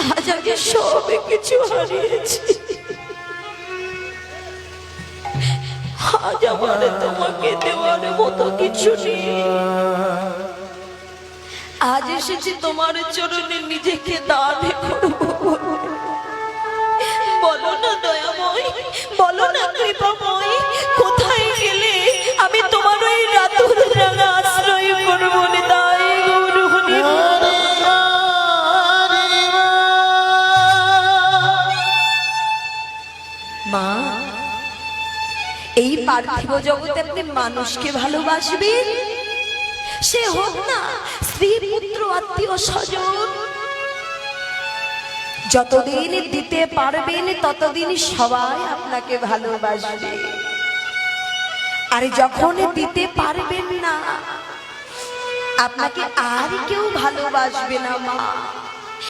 আজ আগে সব কিছু হারিয়েছি। আজ আমার তোমাকে দেওয়ার মতো কিছু নেই। আজ এসেছি তোমার চরণে নিজেকে দান করব। বলো না দয়াময়, বলো না কৃপাময়, কোথায় গেলে আমি তোমার ওই রাতুর রাঙা আশ্রয় করব নিতাই গৌর হরি। মা, এই পার্থিব জগতে আপনি মানুষকে ভালোবাসবেন, সে হোক না স্ত্রী পুত্র আত্মীয় স্বজন। যতদিন দিতে পারবেন ততদিন সবাই আপনাকে ভালোবাসবে, আর যখন দিতে পারবেন না আপনাকে আর কেউ ভালোবাসবে না। মা,